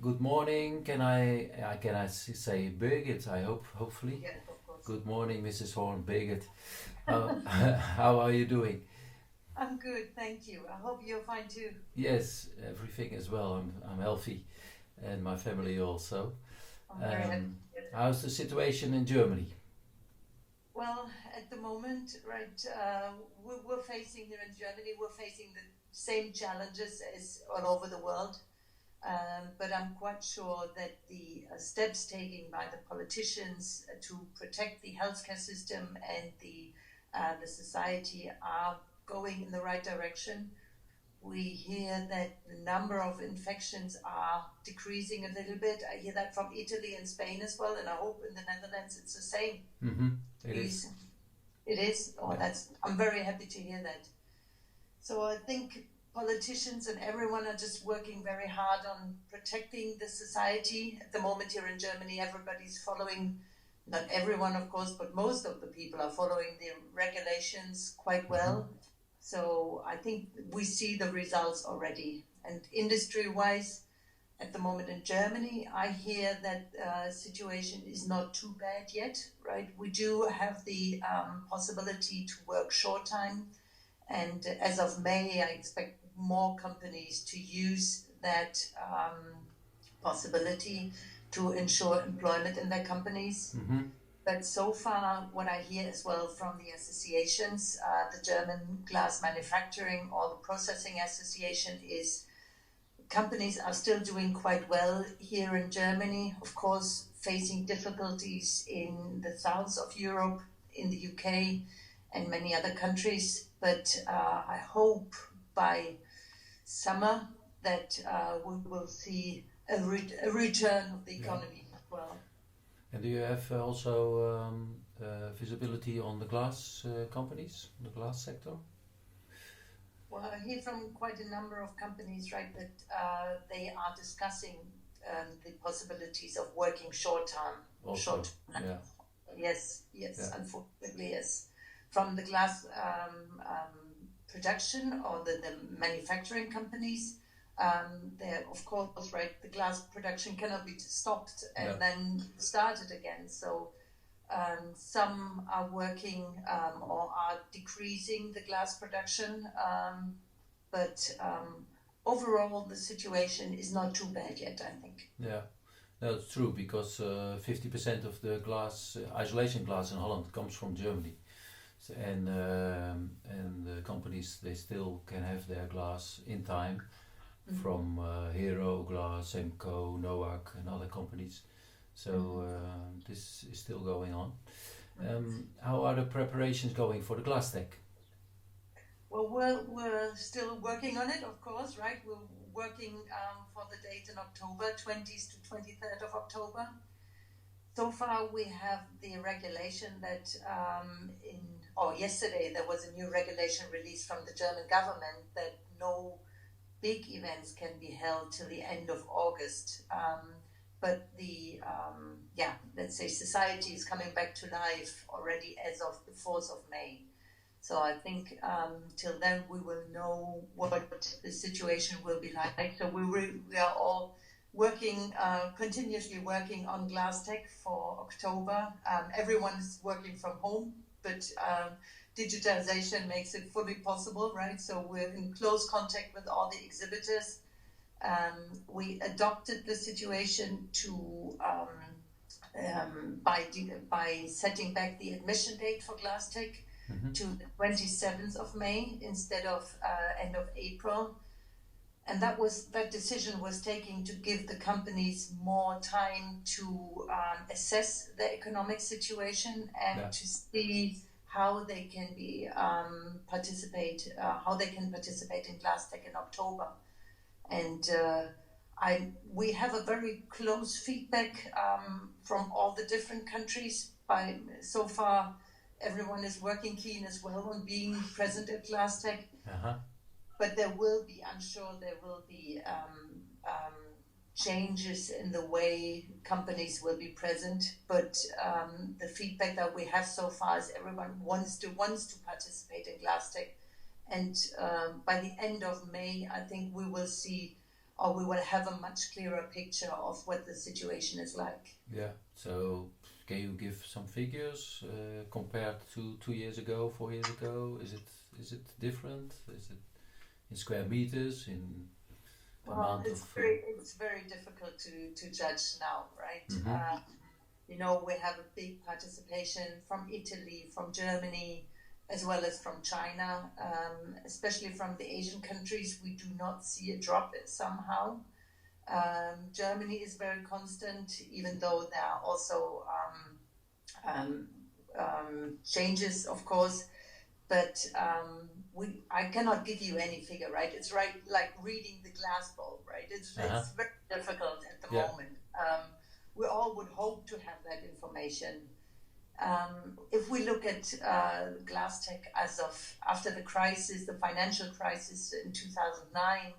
Good morning. Can I say Birgit? I hope, hopefully. Yeah, of course. Good morning, Mrs. Horn, Birgit. How how are you doing? I'm good, thank you. I hope you're fine too. Yes, everything is well. I'm healthy, and my family also. I'm very happy Um, to hear that. how's the situation in Germany? Well, at the moment, right, we're facing here in Germany, we're facing the same challenges as all over the world. But I'm quite sure that the steps taken by the politicians to protect the healthcare system and the society are going in the right direction. We hear that the number of infections are decreasing a little bit. I hear that from Italy and Spain as well, and I hope in the Netherlands it's the same. Mm-hmm. It is. Please, it is. Oh, Yeah. that's. I'm very happy to hear that. So I think politicians and everyone are just working very hard on protecting the society. At the moment here in Germany, everybody's following, not everyone of course, but most of the people are following the regulations quite Mm-hmm. well. So I think we see the results already. And industry-wise, at the moment in Germany, I hear that situation is not too bad yet, right? We do have the possibility to work short time, and as of May, I expect more companies to use that possibility to ensure employment in their companies. Mm-hmm. But so far, what I hear as well from the associations, the German Glass Manufacturing or the Processing Association, is companies are still doing quite well here in Germany, of course, facing difficulties in the south of Europe, in the UK, and many other countries. But I hope by summer that we will see a return of the Yeah. economy as well. And do you have also visibility on the glass companies, the glass sector? Well, I hear from quite a number of companies, right, that they are discussing the possibilities of working short time. Also, Short. yeah, Yes, yes, yeah. unfortunately, yes. From the glass production or the manufacturing companies, they're of course right. The glass production cannot be stopped Yeah. and then started again. So some are working or are decreasing the glass production, but overall the situation is not too bad yet, I think. Yeah, no, it's true because 50% of the glass isolation glass in Holland comes from Germany, and the companies they still can have their glass in time Mhm. from Hero Glass, Semco, Noac, and other companies. So Mhm. this is still going on. Mhm. How are the preparations going for the Glasstec? Well, we're still working on it, of course, right? We're working for the date in October, 20th to 23rd of October. So far, we have the regulation that yesterday there was a new regulation released from the German government that no big events can be held till the end of August. But let's say society is coming back to life already as of the 4th of May. So I think till then we will know what the situation will be like. So we are all working, continuously working on Glasstec for October. Everyone is working from home, but digitization makes it fully possible, right? So we're in close contact with all the exhibitors. We adopted the situation to by setting back the admission date for Glasstec Mm-hmm. to the 27th of May instead of end of April. And that decision was taken to give the companies more time to assess their economic situation and Yeah. to see how they can how they can participate in Glasstec in October. And we have a very close feedback from all the different countries. By so far, everyone is working keen as well on being present at Glasstec. Uh-huh. But I'm sure there will be changes in the way companies will be present. But the feedback that we have so far is everyone wants to participate in Glasstec. And by the end of May, I think we will see or we will have a much clearer picture of what the situation is like. Yeah. So can you give some figures compared to 2 years ago, 4 years ago? Is it different? Is it in square meters, in Well, amount it's of? it's very difficult to judge now, right? Mm-hmm. We have a big participation from Italy, from Germany, as well as from China, especially from the Asian countries. We do not see a drop somehow. Germany is very constant, even though there are also changes, of course. But I cannot give you any figure, right? It's right like reading the glass ball, right? It's very difficult at the moment. We all would hope to have that information. If we look at Glasstec as of after the crisis, the financial crisis in 2009,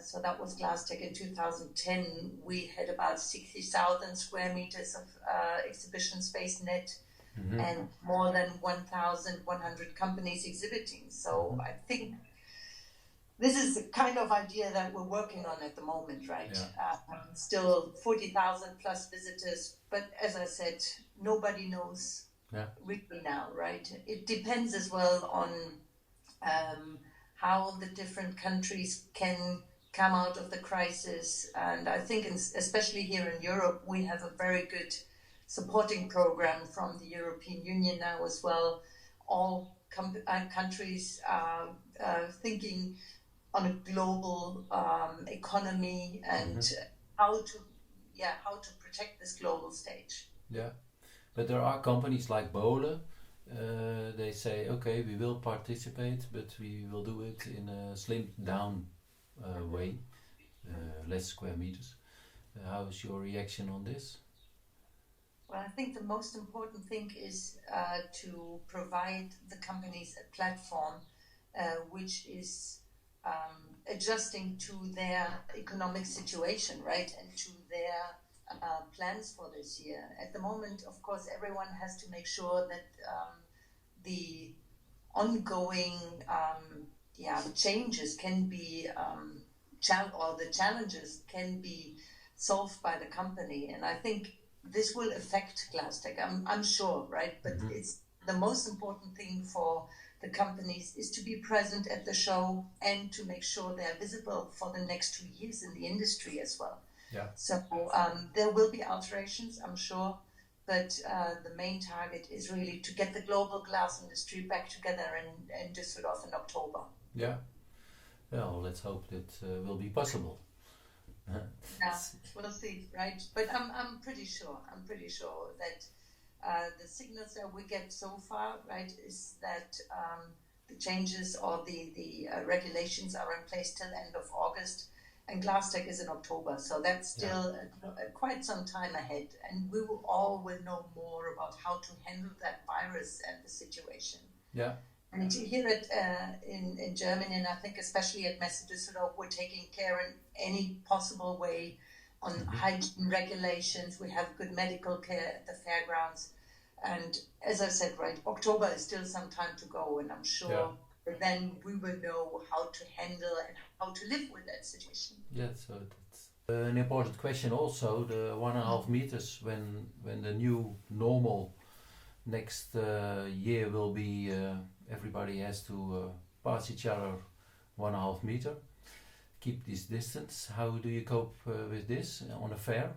so that was Glasstec in 2010, we had about 60,000 square meters of exhibition space net. Mm-hmm. And more than 1,100 companies exhibiting. So I think this is the kind of idea that we're working on at the moment, right? Yeah. Still 40,000 plus visitors, but as I said, nobody knows really now, right? It depends as well on how the different countries can come out of the crisis. And I think especially here in Europe, we have a very good supporting program from the European Union now as well. All countries are thinking on a global economy and how to protect this global stage. Yeah, but there are companies like Bole. They say, okay, we will participate, but we will do it in a slimmed down way, less square meters. How is your reaction on this? Well, I think the most important thing is to provide the companies a platform which is adjusting to their economic situation, right, and to their plans for this year. At the moment, of course, everyone has to make sure that the ongoing changes can be or the challenges can be solved by the company, and I think this will affect Glasstec, I'm sure, right? But it's the most important thing for the companies is to be present at the show and to make sure they're visible for the next 2 years in the industry as well. Yeah. So there will be alterations, I'm sure, but the main target is really to get the global glass industry back together in Düsseldorf in October. Yeah. Well, let's hope that will be possible. Yeah, we'll see, right? But I'm pretty sure that the signals that we get so far, right, is that the changes or the regulations are in place till end of August, and Glasstec is in October, so that's still quite some time ahead, and we will all know more about how to handle that virus and the situation. Yeah. And here in Germany, and I think especially at Messe Düsseldorf, we're taking care in any possible way on hygiene regulations. We have good medical care at the fairgrounds. And as I said, right, October is still some time to go, and I'm sure then we will know how to handle and how to live with that situation. Yeah, so that's an important question also, the 1.5 meters when the new normal next year will be everybody has to pass each other 1.5 meter, keep this distance. How do you cope with this on a fair?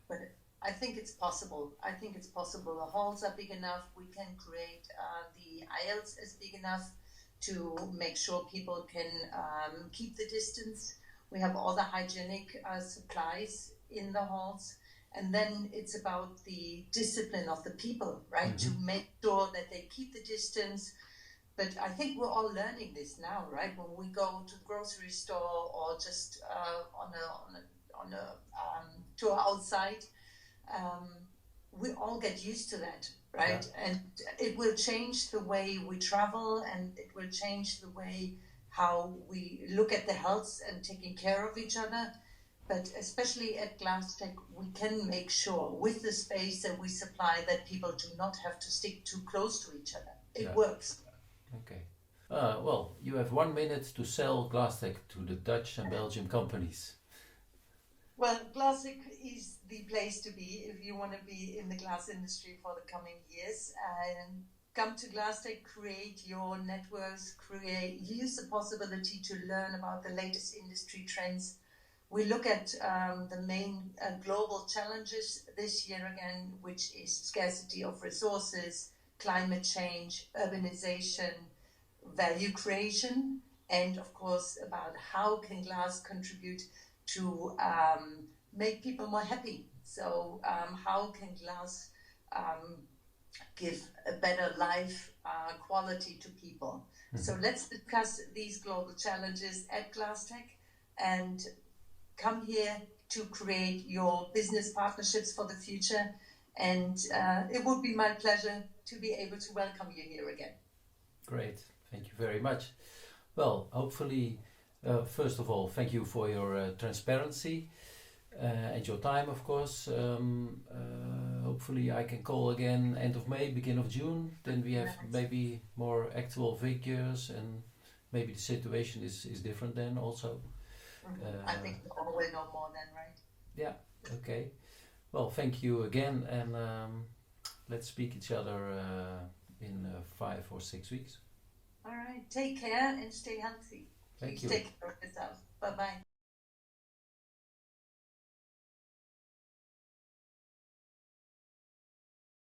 But I think it's possible. The halls are big enough. We can create the aisles as big enough to make sure people can keep the distance. We have all the hygienic supplies in the halls. And then it's about the discipline of the people, right? To make sure that they keep the distance. But I think we're all learning this now, right? When we go to the grocery store or just on a tour outside, we all get used to that, right? Yeah. And it will change the way we travel, and it will change the way how we look at the health and taking care of each other. But especially at Glasstec, we can make sure with the space that we supply that people do not have to stick too close to each other. It works. Okay. Well, you have 1 minute to sell Glasstec to the Dutch and Belgian companies. Well, Glasstec is the place to be if you want to be in the glass industry for the coming years. And come to Glasstec, create your networks, use the possibility to learn about the latest industry trends. We look at the main global challenges this year again, which is scarcity of resources, climate change, urbanization, value creation, and of course about how can glass contribute to make people more happy. So how can glass give a better life quality to people? So let's discuss these global challenges at Glasstec and come here to create your business partnerships for the future. And it would be my pleasure to be able to welcome you here again. Great, thank you very much. Well, hopefully, first of all, thank you for your transparency and your time, of course. Hopefully I can call again end of May, beginning of June. Then we have maybe more actual figures, and maybe the situation is different then also. I think we all will know more then, right? Yeah, okay. Well, thank you again, and let's speak each other in 5 or 6 weeks. All right, take care and stay healthy. Thank you. Take care of yourself. Bye-bye.